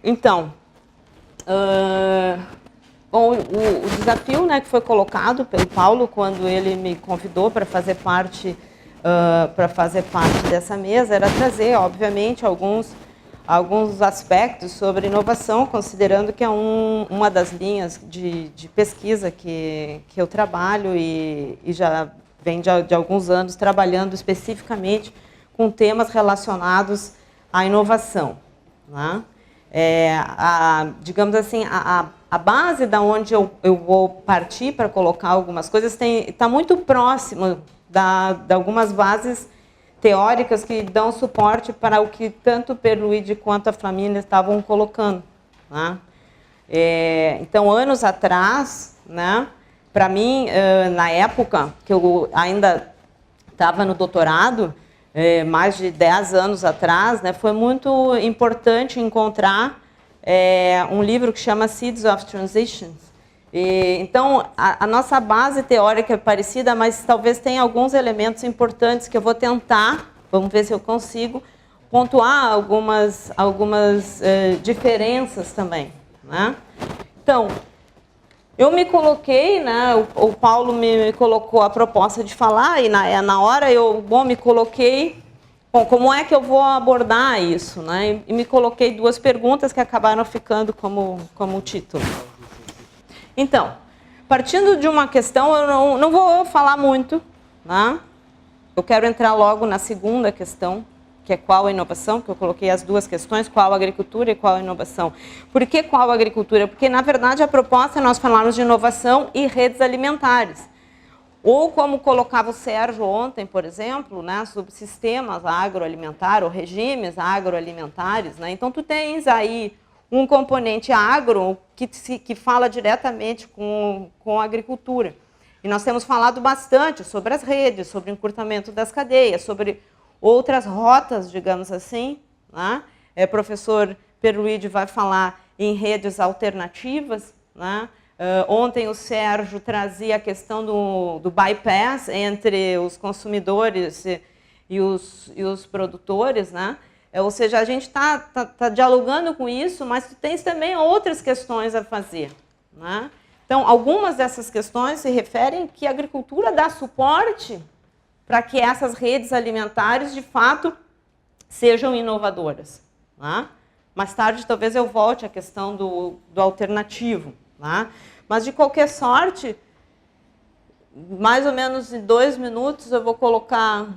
Então, bom, o desafio, né, que foi colocado pelo Paulo quando ele me convidou para fazer parte dessa mesa era trazer, obviamente, alguns aspectos sobre inovação, considerando que é uma das linhas de pesquisa que eu trabalho e já vem de alguns anos trabalhando especificamente com temas relacionados à inovação, né? Digamos assim, a base da onde eu vou partir para colocar algumas coisas está muito próximo de algumas bases teóricas que dão suporte para o que tanto Perluigi quanto a Flaminia estavam colocando, né? Então, anos atrás, né, para mim, na época que eu ainda estava no doutorado, mais de 10 anos atrás, né, foi muito importante encontrar um livro que chama Seeds of Transitions. Então, a nossa base teórica é parecida, mas talvez tenha alguns elementos importantes que eu vou tentar, vamos ver se eu consigo, pontuar algumas diferenças também, né? Então, eu me coloquei, né, o Paulo me colocou a proposta de falar, e na hora eu me coloquei, bom, como é que eu vou abordar isso, né? E me coloquei duas perguntas que acabaram ficando como título. Então, partindo de uma questão, eu não vou falar muito, né? Eu quero entrar logo na segunda questão, que é qual a inovação, que eu coloquei as duas questões, qual a agricultura e qual a inovação. Por que qual a agricultura? Porque, na verdade, a proposta é nós falarmos de inovação e redes alimentares. Ou, como colocava o Sérgio ontem, por exemplo, né, subsistemas agroalimentares ou regimes agroalimentares, né? Então, tu tens aí um componente agro que fala diretamente com a agricultura. E nós temos falado bastante sobre as redes, sobre o encurtamento das cadeias, sobre outras rotas, digamos assim, né? Professor Perluigi vai falar em redes alternativas, né? Ontem o Sérgio trazia a questão do bypass entre os consumidores e os produtores, né? Ou seja, a gente está dialogando com isso, mas tu tens também outras questões a fazer, né? Então, algumas dessas questões se referem que a agricultura dá suporte para que essas redes alimentares, de fato, sejam inovadoras, né? Mais tarde, talvez eu volte à questão do alternativo, né? Mas, de qualquer sorte, mais ou menos em 2 minutos, eu vou colocar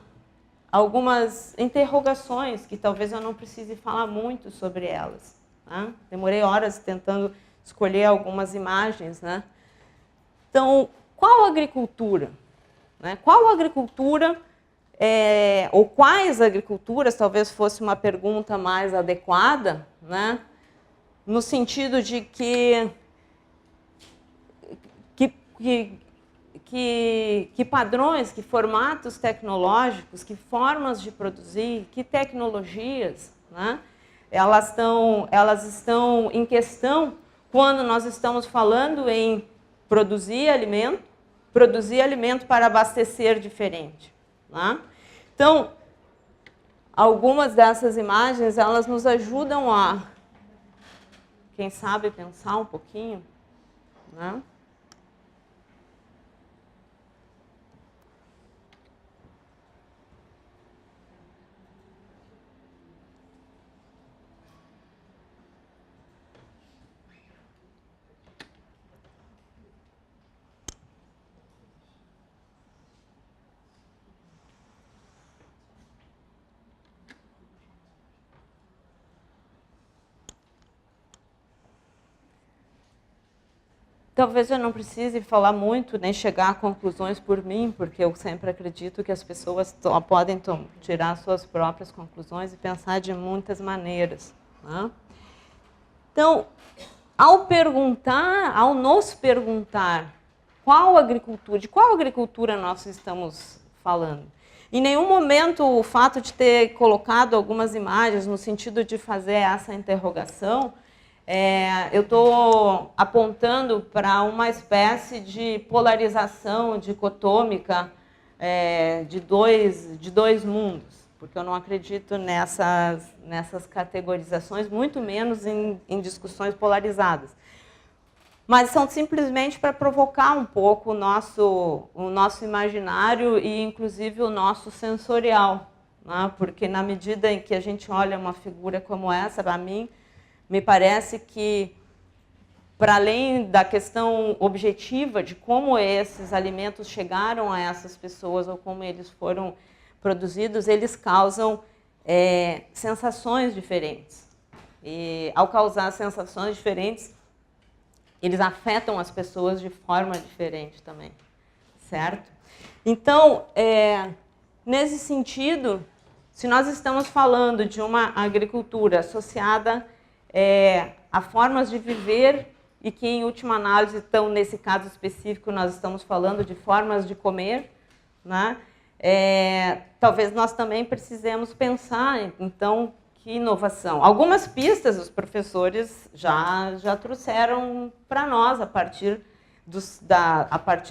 algumas interrogações que talvez eu não precise falar muito sobre elas, né? Demorei horas tentando escolher algumas imagens, né? Então, qual agricultura? Né? Qual agricultura, ou quais agriculturas, talvez fosse uma pergunta mais adequada, né? No sentido de que padrões, que formatos tecnológicos, que formas de produzir, que tecnologias, né, elas estão em questão quando nós estamos falando em produzir alimento para abastecer diferente, né? Então, algumas dessas imagens, elas nos ajudam a, quem sabe, pensar um pouquinho, né? Talvez eu não precise falar muito, nem chegar a conclusões por mim, porque eu sempre acredito que as pessoas podem tirar suas próprias conclusões e pensar de muitas maneiras, né? Então, ao nos perguntar de qual agricultura nós estamos falando, em nenhum momento o fato de ter colocado algumas imagens no sentido de fazer essa interrogação, eu estou apontando para uma espécie de polarização dicotômica de dois mundos. porque eu não acredito nessas categorizações, muito menos em discussões polarizadas. Mas são simplesmente para provocar um pouco o nosso imaginário e, inclusive, o nosso sensorial, né? Porque, na medida em que a gente olha uma figura como essa, para mim, me parece que, para além da questão objetiva de como esses alimentos chegaram a essas pessoas ou como eles foram produzidos, eles causam sensações diferentes. E, ao causar sensações diferentes, eles afetam as pessoas de forma diferente também, certo? Então, nesse sentido, se nós estamos falando de uma agricultura associada a formas de viver e que, em última análise, então, nesse caso específico, nós estamos falando de formas de comer, né? Talvez nós também precisemos pensar, então, que inovação. Algumas pistas os professores já trouxeram para nós, a partir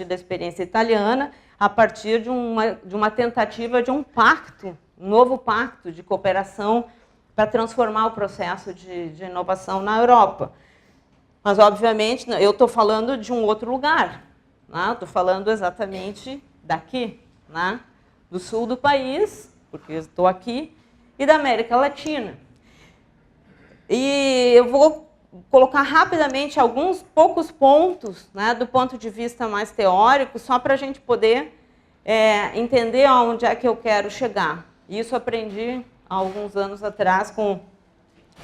da experiência italiana, a partir de uma tentativa de um pacto, um novo pacto de cooperação para transformar o processo de inovação na Europa. Mas, obviamente, eu estou falando de um outro lugar, né? Estou falando exatamente daqui, né? Do sul do país, porque estou aqui, e da América Latina. E eu vou colocar rapidamente alguns poucos pontos, né, do ponto de vista mais teórico, só para a gente poder entender aonde é que eu quero chegar. Isso aprendi há alguns anos atrás com o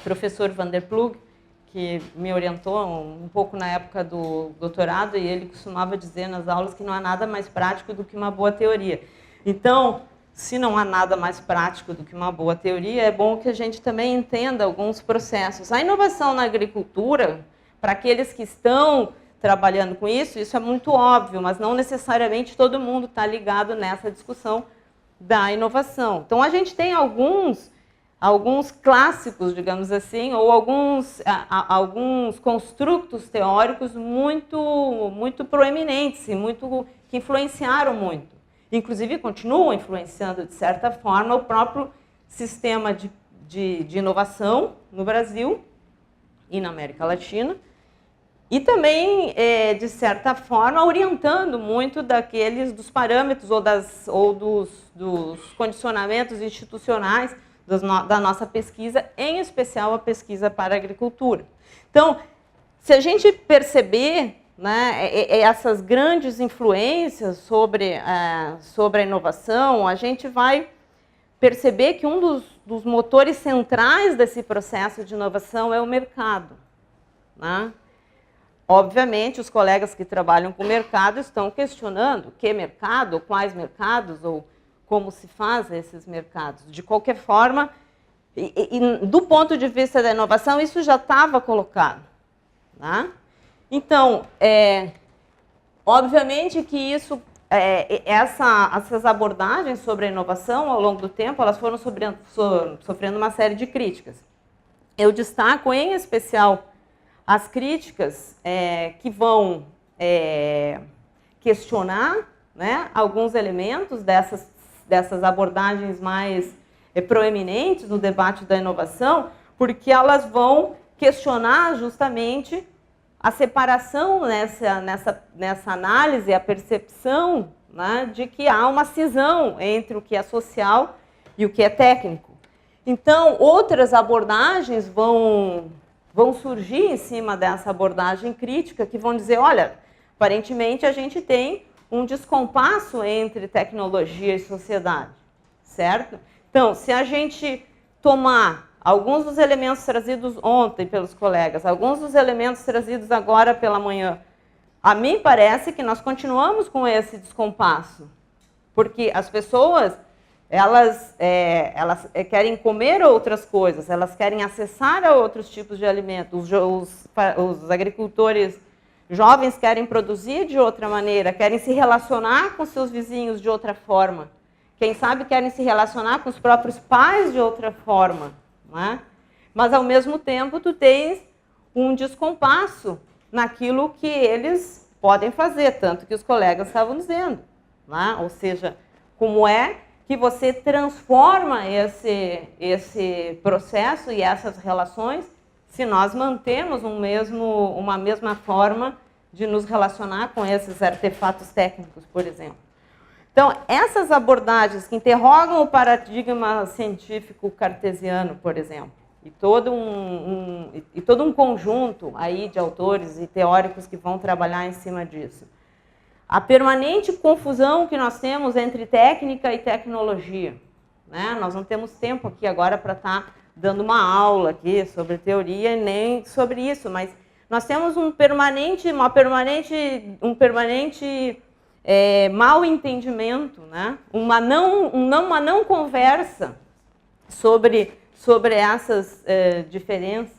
professor Van der Ploeg, que me orientou um pouco na época do doutorado, e ele costumava dizer nas aulas que não há nada mais prático do que uma boa teoria. Então, se não há nada mais prático do que uma boa teoria, é bom que a gente também entenda alguns processos. A inovação na agricultura, para aqueles que estão trabalhando com isso é muito óbvio, mas não necessariamente todo mundo está ligado nessa discussão da inovação. Então, a gente tem alguns clássicos, digamos assim, ou alguns construtos teóricos muito proeminentes, que influenciaram muito. Inclusive, continuam influenciando, de certa forma, o próprio sistema de inovação no Brasil e na América Latina, e também, de certa forma, orientando muito dos parâmetros ou dos condicionamentos institucionais da nossa pesquisa, em especial a pesquisa para a agricultura. Então, se a gente perceber, né, essas grandes influências sobre a inovação, a gente vai perceber que um dos motores centrais desse processo de inovação é o mercado, né? Obviamente, os colegas que trabalham com o mercado estão questionando que mercado, ou quais mercados, ou como se faz esses mercados. De qualquer forma, do ponto de vista da inovação, isso já estava colocado, né? Então, obviamente que essas abordagens sobre a inovação, ao longo do tempo, elas foram sofrendo uma série de críticas. Eu destaco, em especial, as críticas que vão questionar, né, alguns elementos dessas abordagens mais proeminentes no debate da inovação, porque elas vão questionar justamente a separação nessa análise, a percepção, né, de que há uma cisão entre o que é social e o que é técnico. Então, outras abordagens vão surgir em cima dessa abordagem crítica, que vão dizer, olha, aparentemente a gente tem um descompasso entre tecnologia e sociedade, certo? Então, se a gente tomar alguns dos elementos trazidos ontem pelos colegas, alguns dos elementos trazidos agora pela manhã, a mim parece que nós continuamos com esse descompasso, porque as pessoas, elas querem comer outras coisas, elas querem acessar a outros tipos de alimentos, os agricultores jovens querem produzir de outra maneira, querem se relacionar com seus vizinhos de outra forma, quem sabe querem se relacionar com os próprios pais de outra forma, né? Mas, ao mesmo tempo, tu tens um descompasso naquilo que eles podem fazer, tanto que os colegas estavam dizendo, né? Ou seja, como é que você transforma esse processo e essas relações se nós mantemos uma mesma forma de nos relacionar com esses artefatos técnicos, por exemplo. Então, essas abordagens que interrogam o paradigma científico cartesiano, por exemplo, e todo um conjunto aí de autores e teóricos que vão trabalhar em cima disso. A permanente confusão que nós temos entre técnica e tecnologia, né? Nós não temos tempo aqui agora para estar dando uma aula aqui sobre teoria, nem sobre isso, mas nós temos um permanente mal entendimento, né? Uma não conversa sobre essas diferenças.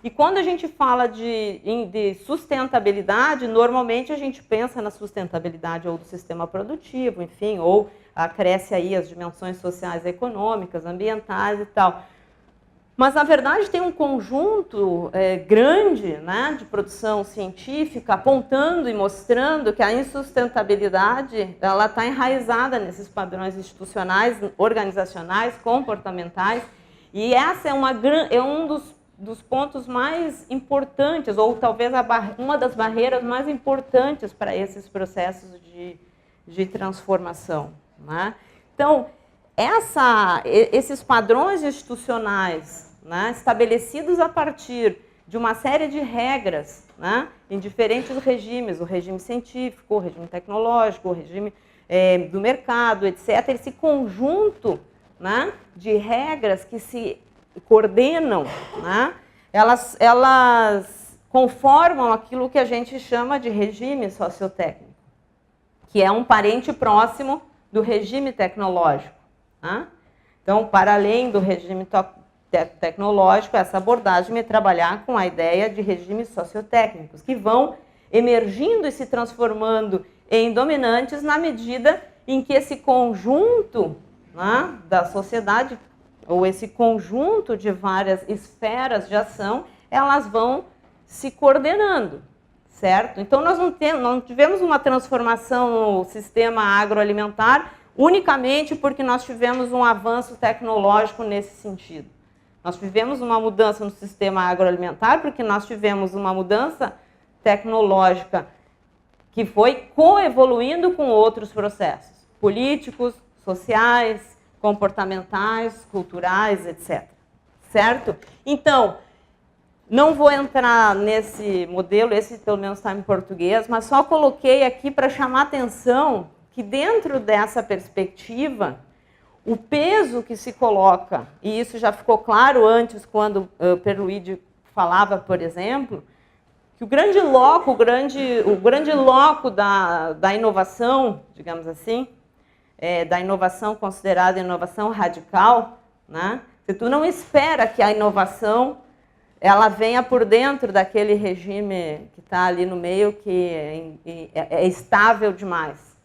E quando a gente fala de sustentabilidade, normalmente a gente pensa na sustentabilidade ou do sistema produtivo, enfim, ou acresce aí as dimensões sociais, econômicas, ambientais e tal. Mas, na verdade, tem um conjunto grande, né, de produção científica apontando e mostrando que a insustentabilidade ela está enraizada nesses padrões institucionais, organizacionais, comportamentais, e essa é um dos pontos mais importantes, ou talvez uma das barreiras mais importantes para esses processos de transformação, né? Então, esses padrões institucionais, né, estabelecidos a partir de uma série de regras, né, em diferentes regimes, o regime científico, o regime tecnológico, o regime do mercado, etc. Esse conjunto, né, de regras que se coordenam, né, elas conformam aquilo que a gente chama de regime sociotécnico, que é um parente próximo do regime tecnológico, né? Então, para além do regime tecnológico, essa abordagem é trabalhar com a ideia de regimes sociotécnicos, que vão emergindo e se transformando em dominantes na medida em que esse conjunto, né, da sociedade, ou esse conjunto de várias esferas de ação, elas vão se coordenando, certo? Então, nós não tivemos uma transformação no sistema agroalimentar unicamente porque nós tivemos um avanço tecnológico nesse sentido. Nós tivemos uma mudança no sistema agroalimentar porque nós tivemos uma mudança tecnológica que foi coevoluindo com outros processos políticos, sociais, comportamentais, culturais, etc. Certo? Então, não vou entrar nesse modelo, esse pelo menos está em português, mas só coloquei aqui para chamar atenção que dentro dessa perspectiva, o peso que se coloca, e isso já ficou claro antes quando Perluigi falava, por exemplo, que o grande loco da inovação, digamos assim, da inovação considerada inovação radical, né? Se tu não espera que a inovação ela venha por dentro daquele regime que está ali no meio, que é estável demais.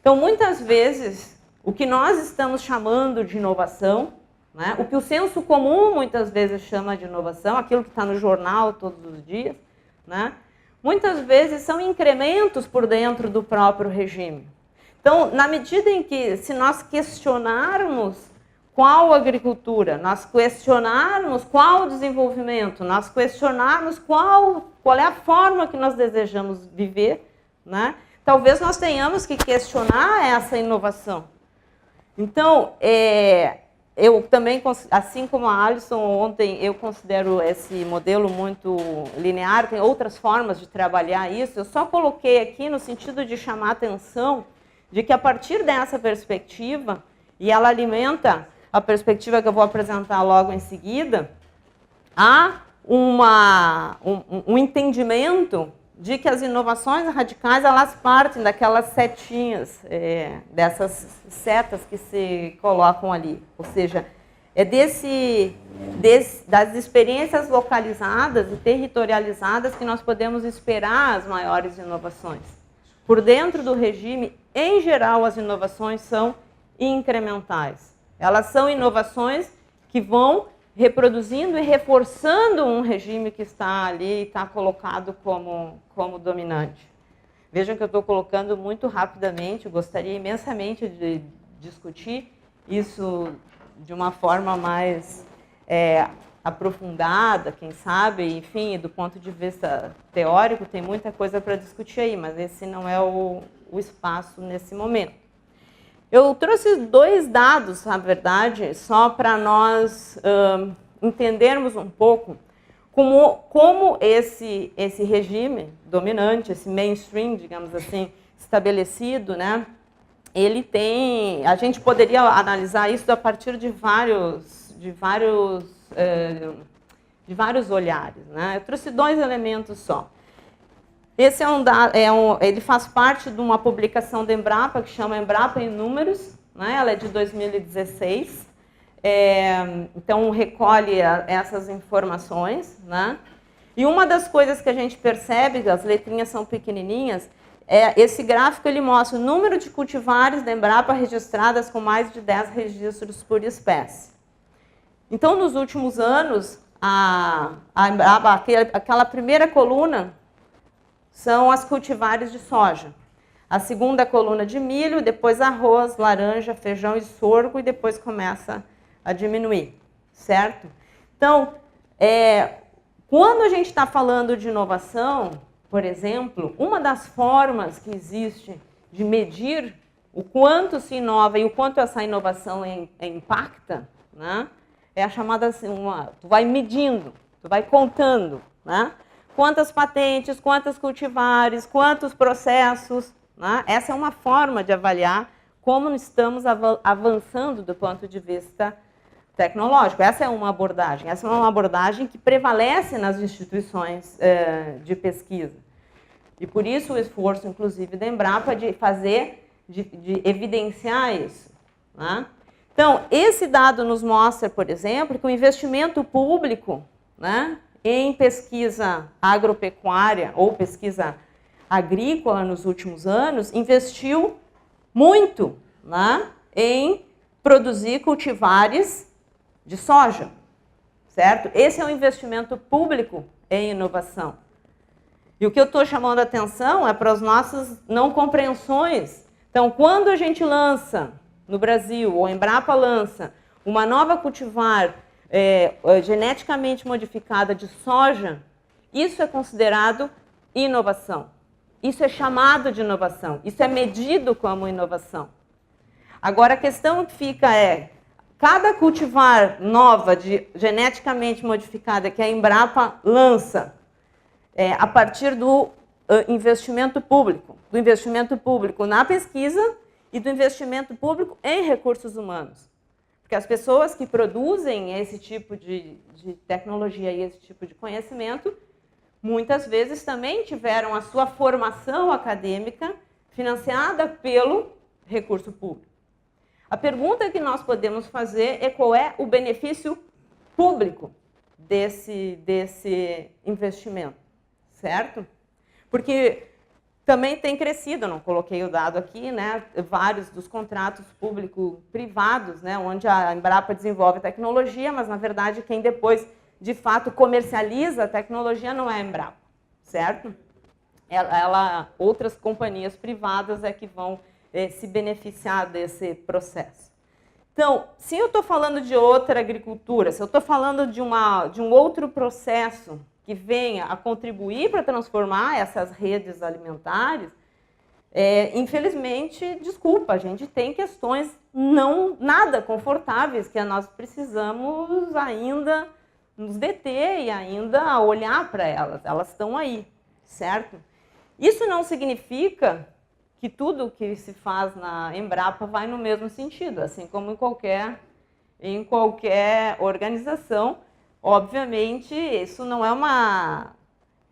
Então, muitas vezes, o que nós estamos chamando de inovação, né, o que o senso comum muitas vezes chama de inovação, aquilo que está no jornal todos os dias, né, muitas vezes são incrementos por dentro do próprio regime. Então, na medida em que, se nós questionarmos qual agricultura, nós questionarmos qual desenvolvimento, nós questionarmos qual é a forma que nós desejamos viver, né, talvez nós tenhamos que questionar essa inovação. Então, eu também, assim como a Alisson ontem, eu considero esse modelo muito linear, tem outras formas de trabalhar isso, eu só coloquei aqui no sentido de chamar a atenção de que a partir dessa perspectiva, e ela alimenta a perspectiva que eu vou apresentar logo em seguida, há um entendimento de que as inovações radicais, elas partem daquelas setinhas, dessas setas que se colocam ali. Ou seja, é das experiências localizadas e territorializadas que nós podemos esperar as maiores inovações. Por dentro do regime, em geral, as inovações são incrementais. Elas são inovações que vão reproduzindo e reforçando um regime que está ali e está colocado como dominante. Vejam que eu estou colocando muito rapidamente, eu gostaria imensamente de discutir isso de uma forma mais aprofundada, quem sabe, enfim, do ponto de vista teórico, tem muita coisa para discutir aí, mas esse não é o espaço nesse momento. Eu trouxe 2 dados, na verdade, só para nós entendermos um pouco como esse regime dominante, esse mainstream, digamos assim, estabelecido, né, ele tem... A gente poderia analisar isso a partir de vários olhares, né? Eu trouxe 2 elementos só. Esse ele faz parte de uma publicação da Embrapa, que chama Embrapa em Números, né? Ela é de 2016, então recolhe essas informações, né? E uma das coisas que a gente percebe, as letrinhas são pequenininhas, esse gráfico ele mostra o número de cultivares da Embrapa registradas com mais de 10 registros por espécie. Então, nos últimos anos, aquela primeira coluna são as cultivares de soja. A segunda coluna de milho, depois arroz, laranja, feijão e sorgo, e depois começa a diminuir, certo? Então, quando a gente está falando de inovação, por exemplo, uma das formas que existe de medir o quanto se inova e o quanto essa inovação impacta, né, é a chamada assim, tu vai medindo, tu vai contando, né? Quantas patentes, quantas cultivares, quantos processos, né? Essa é uma forma de avaliar como estamos avançando do ponto de vista tecnológico. Essa é uma abordagem que prevalece nas instituições de pesquisa. E por isso o esforço, inclusive, da Embrapa de evidenciar isso, né? Então, esse dado nos mostra, por exemplo, que o investimento público, né, em pesquisa agropecuária ou pesquisa agrícola nos últimos anos investiu muito, né, em produzir cultivares de soja, certo? Esse é um investimento público em inovação. E o que eu estou chamando a atenção é para as nossas não compreensões. Então, quando a gente lança no Brasil, ou a Embrapa lança uma nova cultivar geneticamente modificada de soja, isso é considerado inovação. Isso é chamado de inovação. Isso é medido como inovação. Agora, a questão que fica cada cultivar nova, geneticamente modificada, que a Embrapa lança, a partir do investimento público na pesquisa e do investimento público em recursos humanos. Porque as pessoas que produzem esse tipo de tecnologia e esse tipo de conhecimento, muitas vezes também tiveram a sua formação acadêmica financiada pelo recurso público. A pergunta que nós podemos fazer é qual é o benefício público desse investimento, certo? Porque também tem crescido, eu não coloquei o dado aqui, né, vários dos contratos público-privados, né, onde a Embrapa desenvolve tecnologia, mas, na verdade, quem depois, de fato, comercializa a tecnologia não é a Embrapa, certo? Outras companhias privadas é que vão se beneficiar desse processo. Então, se eu estou falando de outra agricultura, se eu estou falando de um outro processo que venha a contribuir para transformar essas redes alimentares, infelizmente, desculpa, a gente tem questões nada confortáveis que nós precisamos ainda nos deter e ainda olhar para elas. Elas estão aí, certo? Isso não significa que tudo que se faz na Embrapa vai no mesmo sentido, assim como em qualquer organização. Obviamente, isso não é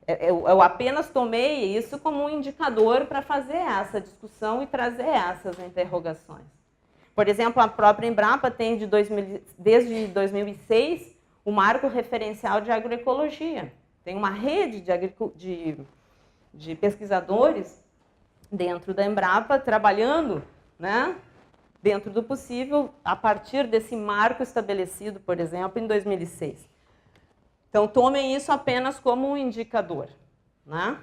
eu apenas tomei isso como um indicador para fazer essa discussão e trazer essas interrogações. Por exemplo, a própria Embrapa tem desde 2006 o marco referencial de agroecologia. Tem uma rede de pesquisadores dentro da Embrapa trabalhando, né, dentro do possível a partir desse marco estabelecido, por exemplo, em 2006. Então, tomem isso apenas como um indicador, né?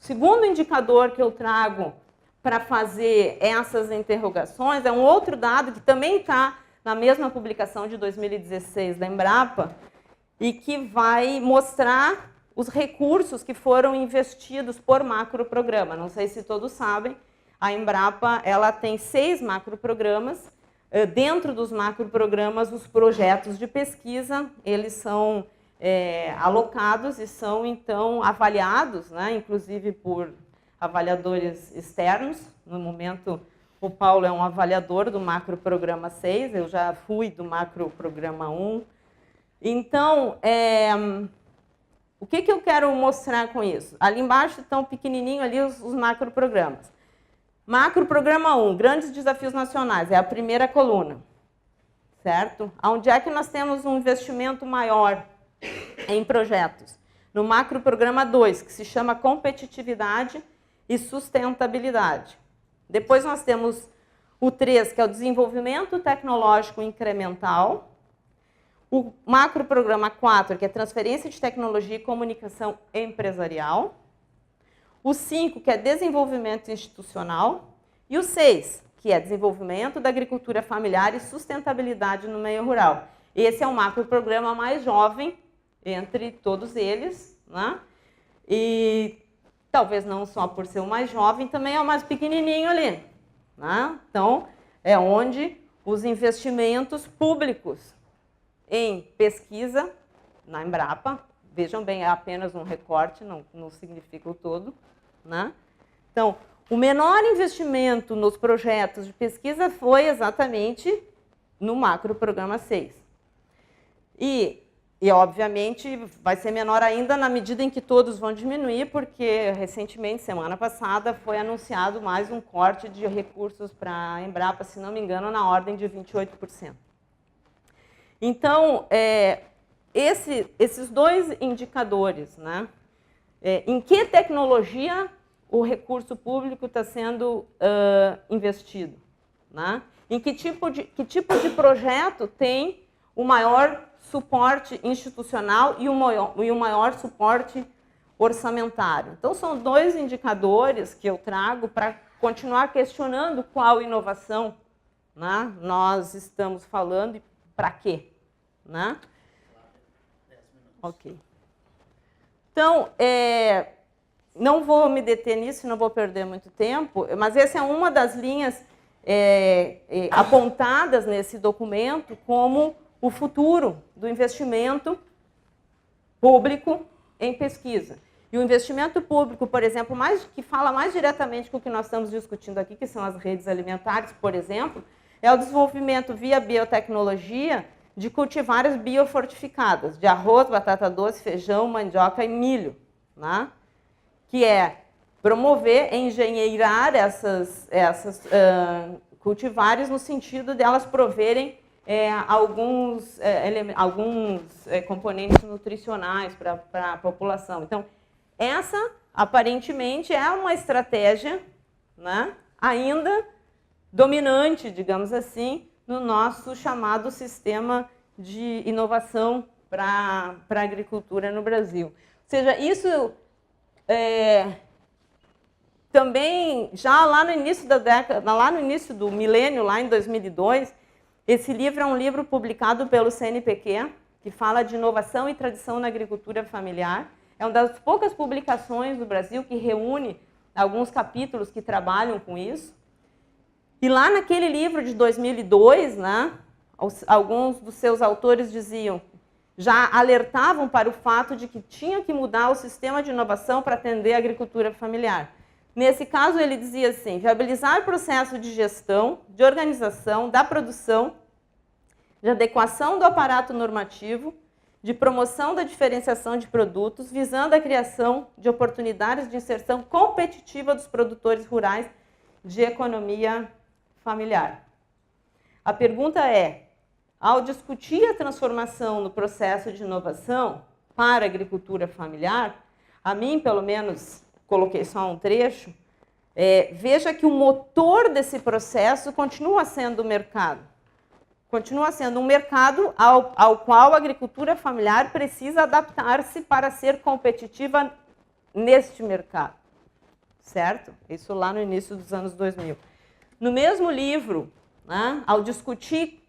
O segundo indicador que eu trago para fazer essas interrogações é um outro dado que também está na mesma publicação de 2016 da Embrapa, e que vai mostrar os recursos que foram investidos por macroprograma. Não sei se todos sabem, a Embrapa ela tem 6 macroprogramas. Dentro dos macroprogramas, os projetos de pesquisa, eles são alocados e são, então, avaliados, né, inclusive por avaliadores externos. No momento, o Paulo é um avaliador do macroprograma 6, eu já fui do macroprograma 1. Então, o que eu quero mostrar com isso? Ali embaixo estão pequenininho ali os macroprogramas. Macroprograma 1, grandes desafios nacionais, é a primeira coluna, certo? Onde é que nós temos um investimento maior em projetos? No macroprograma 2, que se chama competitividade e sustentabilidade. Depois nós temos o 3, que é o desenvolvimento tecnológico incremental. O macroprograma 4, que é transferência de tecnologia e comunicação empresarial. O 5, que é desenvolvimento institucional. E o 6, que é desenvolvimento da agricultura familiar e sustentabilidade no meio rural. Esse é o macroprograma mais jovem entre todos eles, né? E talvez não só por ser o mais jovem, também é o mais pequenininho ali, né? Então, é onde os investimentos públicos em pesquisa, na Embrapa, vejam bem, é apenas um recorte, não significa o todo, né? Então, o menor investimento nos projetos de pesquisa foi exatamente no macroprograma 6. E, obviamente, vai ser menor ainda na medida em que todos vão diminuir, porque, recentemente, semana passada, foi anunciado mais um corte de recursos para a Embrapa, se não me engano, na ordem de 28%. Então, esses 2 indicadores, né? Em que tecnologia o recurso público está sendo investido, né? Em que tipo de projeto tem o maior suporte institucional e o maior suporte orçamentário. Então, são 2 indicadores que eu trago para continuar questionando qual inovação, né, nós estamos falando e para quê, né? Ok. Então, não vou me deter nisso, não vou perder muito tempo, mas essa é uma das linhas apontadas nesse documento como o futuro do investimento público em pesquisa. E o investimento público, por exemplo, que fala mais diretamente com o que nós estamos discutindo aqui, que são as redes alimentares, por exemplo, é o desenvolvimento via biotecnologia de cultivares biofortificadas, de arroz, batata doce, feijão, mandioca e milho, né? Que é promover, engenheirar essas cultivares no sentido de elas proverem alguns componentes nutricionais para a população. Então, essa, aparentemente, é uma estratégia, né, ainda dominante, digamos assim, no nosso chamado sistema de inovação para a agricultura no Brasil. Ou seja, isso também, já lá no início da década, lá no início do milênio, lá em 2002, esse livro é um livro publicado pelo CNPq, que fala de inovação e tradição na agricultura familiar. É uma das poucas publicações do Brasil que reúne alguns capítulos que trabalham com isso. E lá naquele livro de 2002, né, alguns dos seus autores já alertavam para o fato de que tinha que mudar o sistema de inovação para atender a agricultura familiar. Nesse caso, ele dizia assim: viabilizar o processo de gestão, de organização, da produção, de adequação do aparato normativo, de promoção da diferenciação de produtos, visando a criação de oportunidades de inserção competitiva dos produtores rurais de economia familiar. A pergunta é, ao discutir a transformação no processo de inovação para a agricultura familiar, a mim, pelo menos, coloquei só um trecho, veja que o motor desse processo continua sendo o mercado. Continua sendo um mercado ao qual a agricultura familiar precisa adaptar-se para ser competitiva neste mercado. Certo? Isso lá no início dos anos 2000. No mesmo livro, né, ao discutir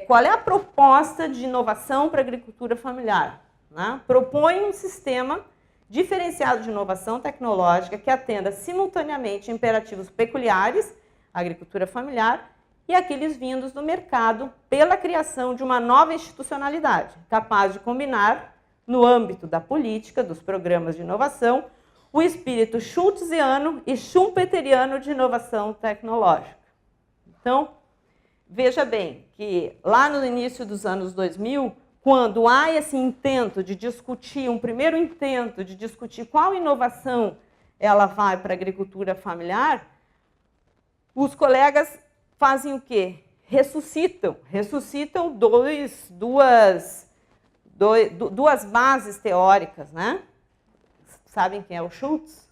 qual é a proposta de inovação para a agricultura familiar? Né? Propõe um sistema diferenciado de inovação tecnológica que atenda simultaneamente imperativos peculiares, a agricultura familiar, e aqueles vindos do mercado pela criação de uma nova institucionalidade, capaz de combinar, no âmbito da política, dos programas de inovação, o espírito schultziano e schumpeteriano de inovação tecnológica. Então, veja bem que lá no início dos anos 2000, quando há esse intento de discutir, um primeiro intento de discutir qual inovação ela vai para a agricultura familiar, os colegas fazem o quê? Ressuscitam duas bases teóricas, né? Sabem quem é o Schultz?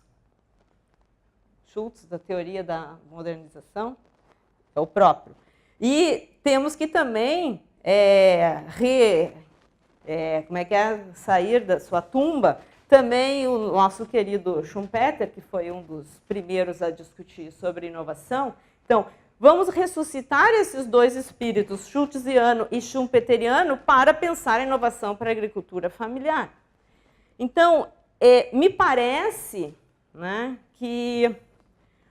Schultz, da teoria da modernização, é o próprio. E temos que também sair da sua tumba também o nosso querido Schumpeter, que foi um dos primeiros a discutir sobre inovação. Então, vamos ressuscitar esses dois espíritos, schultziano e schumpeteriano, para pensar a inovação para a agricultura familiar. Então, me parece, né, que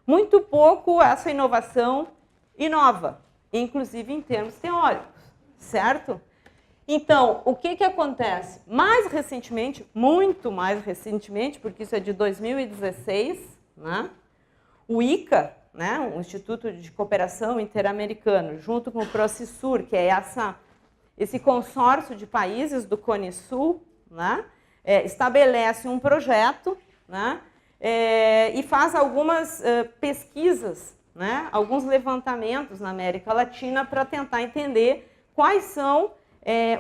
muito pouco essa inovação inova, inclusive em termos teóricos, certo? Então, o que acontece? Mais recentemente, muito mais recentemente, porque isso é de 2016, né, o ICA, né, o Instituto de Cooperação Interamericano, junto com o Procissur, que é esse consórcio de países do Cone Sul, né, estabelece um projeto, né, e faz algumas pesquisas, né, alguns levantamentos na América Latina para tentar entender quais são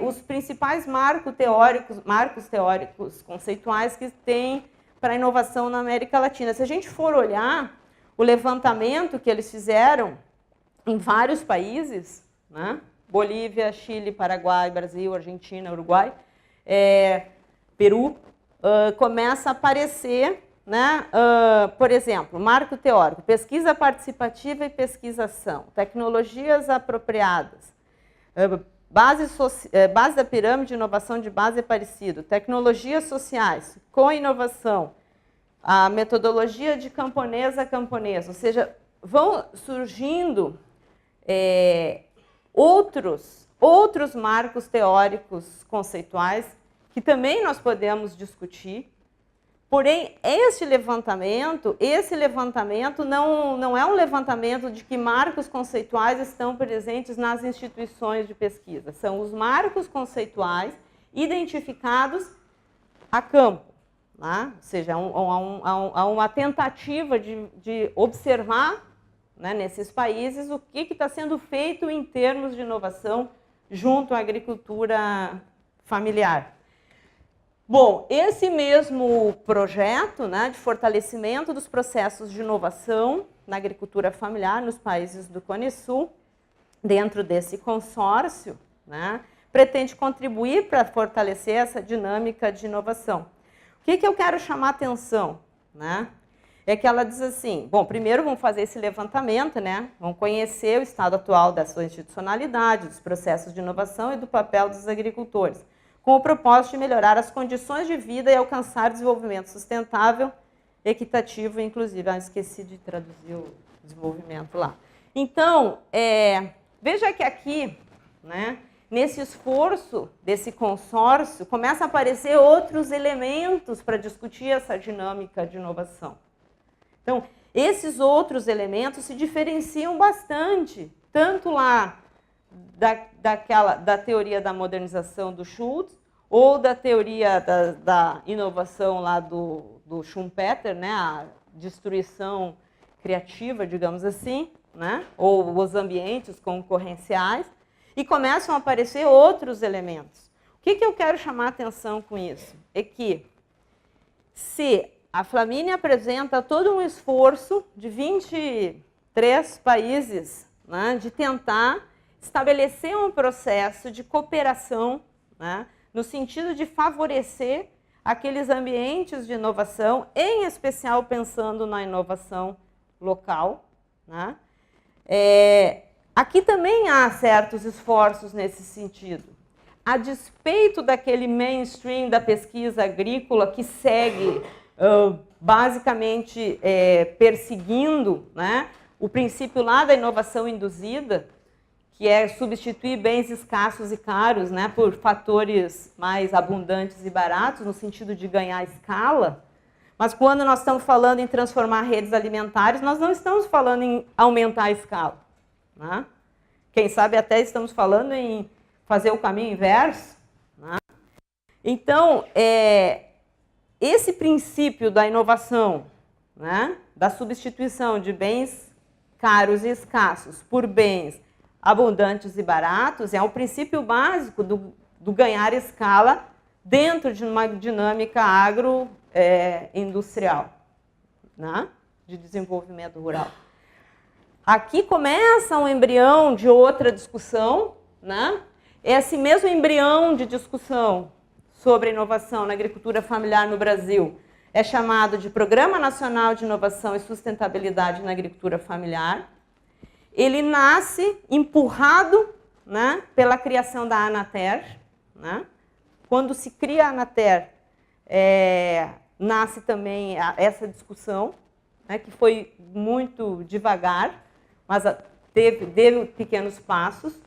os principais marcos teóricos conceituais que tem para a inovação na América Latina. Se a gente for olhar o levantamento que eles fizeram em vários países, né, Bolívia, Chile, Paraguai, Brasil, Argentina, Uruguai, Peru, começa a aparecer, né, por exemplo, marco teórico, pesquisa participativa e pesquisação, tecnologias apropriadas, base da pirâmide de inovação de base é parecido, tecnologias sociais com inovação, a metodologia de camponesa a camponesa, ou seja, vão surgindo outros marcos teóricos conceituais que também nós podemos discutir. Porém, esse levantamento não é um levantamento de que marcos conceituais estão presentes nas instituições de pesquisa. São os marcos conceituais identificados a campo, né? Ou seja, há uma tentativa de observar, né, nesses países o que está sendo feito em termos de inovação junto à agricultura familiar. Bom, esse mesmo projeto, né, de fortalecimento dos processos de inovação na agricultura familiar nos países do Cone Sul, dentro desse consórcio, né, pretende contribuir para fortalecer essa dinâmica de inovação. O que eu quero chamar a atenção, né, é que ela diz assim, bom, primeiro vamos fazer esse levantamento, né, vamos conhecer o estado atual da sua institucionalidade, dos processos de inovação e do papel dos agricultores, com o propósito de melhorar as condições de vida e alcançar desenvolvimento sustentável, equitativo e inclusive. Esqueci de traduzir o desenvolvimento lá. Então, veja que aqui, né, nesse esforço desse consórcio, começam a aparecer outros elementos para discutir essa dinâmica de inovação. Então, esses outros elementos se diferenciam bastante, tanto lá da teoria da modernização do Schultz, ou da teoria da inovação lá do Schumpeter, né, a destruição criativa, digamos assim, né, ou os ambientes concorrenciais, e começam a aparecer outros elementos. O que eu quero chamar a atenção com isso? É que se a Flamínia apresenta todo um esforço de 23 países, né, de tentar estabelecer um processo de cooperação, né, no sentido de favorecer aqueles ambientes de inovação, em especial pensando na inovação local, né, Aqui também há certos esforços nesse sentido. A despeito daquele mainstream da pesquisa agrícola que segue basicamente perseguindo, né, o princípio lá da inovação induzida, que é substituir bens escassos e caros, né, por fatores mais abundantes e baratos, no sentido de ganhar escala. Mas quando nós estamos falando em transformar redes alimentares, nós não estamos falando em aumentar a escala, né? Quem sabe até estamos falando em fazer o caminho inverso, né? Então, esse princípio da inovação, né, da substituição de bens caros e escassos por bens abundantes e baratos, é um princípio básico do ganhar escala dentro de uma dinâmica agroindustrial, né, de desenvolvimento rural. Aqui começa um embrião de outra discussão, né? Esse mesmo embrião de discussão sobre inovação na agricultura familiar no Brasil é chamado de Programa Nacional de Inovação e Sustentabilidade na Agricultura Familiar. Ele nasce empurrado, né, pela criação da Anater, né? Quando se cria a Anater, nasce também essa discussão, né, que foi muito devagar, mas teve pequenos passos.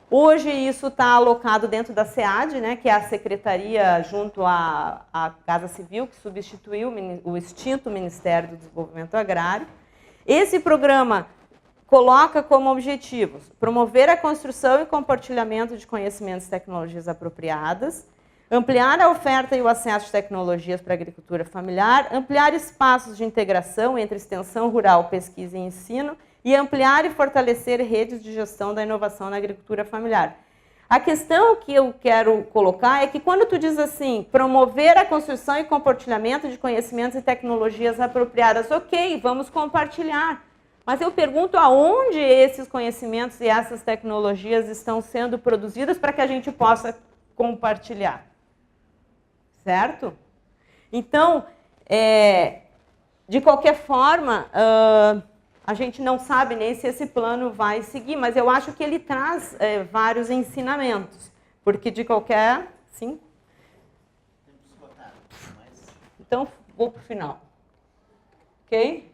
Hoje isso está alocado dentro da SEAD, né, que é a secretaria junto à Casa Civil, que substituiu o extinto Ministério do Desenvolvimento Agrário. Esse programa coloca como objetivos promover a construção e compartilhamento de conhecimentos e tecnologias apropriadas, ampliar a oferta e o acesso de tecnologias para a agricultura familiar, ampliar espaços de integração entre extensão rural, pesquisa e ensino, e ampliar e fortalecer redes de gestão da inovação na agricultura familiar. A questão que eu quero colocar é que quando tu diz assim, promover a construção e compartilhamento de conhecimentos e tecnologias apropriadas, ok, vamos compartilhar. Mas eu pergunto aonde esses conhecimentos e essas tecnologias estão sendo produzidas para que a gente possa compartilhar. Certo? Então, de qualquer forma, a gente não sabe nem se esse plano vai seguir, mas eu acho que ele traz vários ensinamentos, porque de qualquer... Sim? Então, vou para o final. Ok?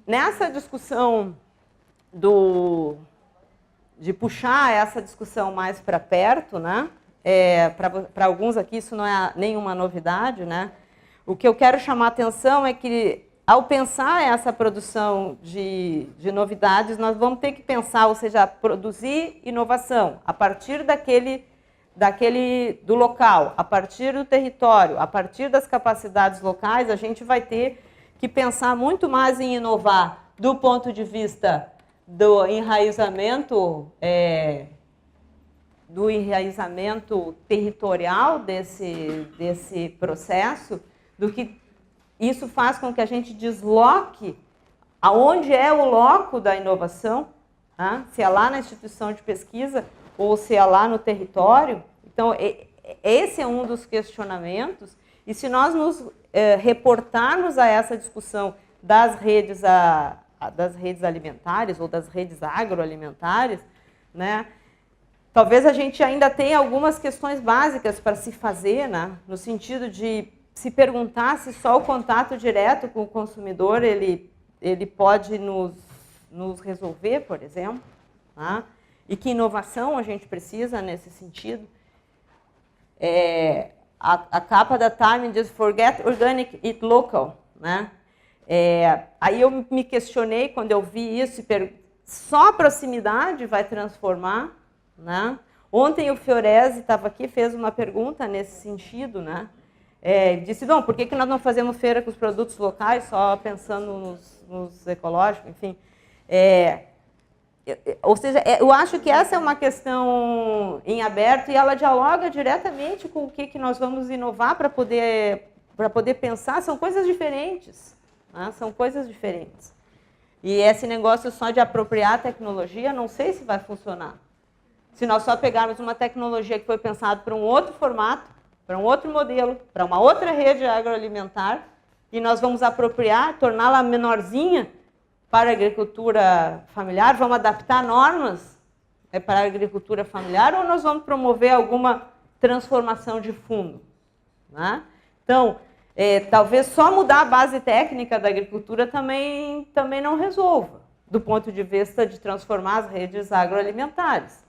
Nessa discussão de puxar essa discussão mais para perto, né? Para alguns aqui isso não é nenhuma novidade, né? O que eu quero chamar a atenção é que, ao pensar essa produção de novidades, nós vamos ter que pensar, ou seja, produzir inovação a partir do local, a partir do território, a partir das capacidades locais. A gente vai ter que pensar muito mais em inovar do ponto de vista do enraizamento territorial desse processo, do que isso faz com que a gente desloque aonde é o loco da inovação, né? Se é lá na instituição de pesquisa ou se é lá no território. Então, esse é um dos questionamentos, e se nós nos reportarmos a essa discussão das redes alimentares ou das redes agroalimentares, né, talvez a gente ainda tenha algumas questões básicas para se fazer, né, no sentido de se perguntar se só o contato direto com o consumidor ele pode nos resolver, por exemplo, né, e que inovação a gente precisa nesse sentido. A capa da Time diz Forget Organic, Eat Local, né? Aí eu me questionei quando eu vi isso, só a proximidade vai transformar, né? Ontem o Fiorese estava aqui, fez uma pergunta nesse sentido, né? Disse, bom, por que nós não fazemos feira com os produtos locais, só pensando nos ecológicos, enfim. Ou seja, eu acho que essa é uma questão em aberto e ela dialoga diretamente com o que nós vamos inovar para poder pensar. São coisas diferentes, né? São coisas diferentes. E esse negócio só de apropriar a tecnologia, não sei se vai funcionar. Se nós só pegarmos uma tecnologia que foi pensada para um outro formato, para um outro modelo, para uma outra rede agroalimentar, e nós vamos apropriar, torná-la menorzinha para a agricultura familiar, vamos adaptar normas para a agricultura familiar ou nós vamos promover alguma transformação de fundo, né? Então, talvez só mudar a base técnica da agricultura também não resolva, do ponto de vista de transformar as redes agroalimentares,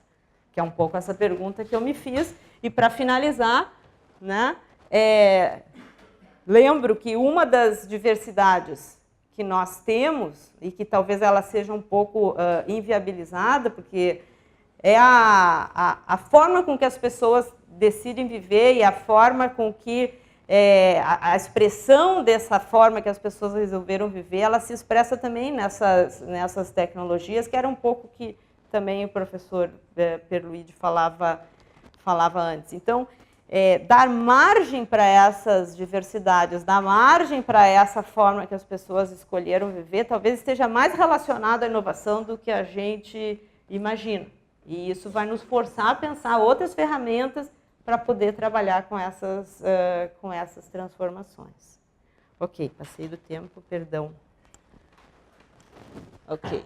que é um pouco essa pergunta que eu me fiz. E para finalizar, né, lembro que uma das diversidades que nós temos, e que talvez ela seja um pouco inviabilizada, porque é a forma com que as pessoas decidem viver e a forma com que a expressão dessa forma que as pessoas resolveram viver, ela se expressa também nessas tecnologias, que era um pouco que também o professor Perluide falava antes. Então, dar margem para essas diversidades, dar margem para essa forma que as pessoas escolheram viver, talvez esteja mais relacionado à inovação do que a gente imagina. E isso vai nos forçar a pensar outras ferramentas para poder trabalhar com essas transformações. Ok, passei do tempo, perdão. Ok.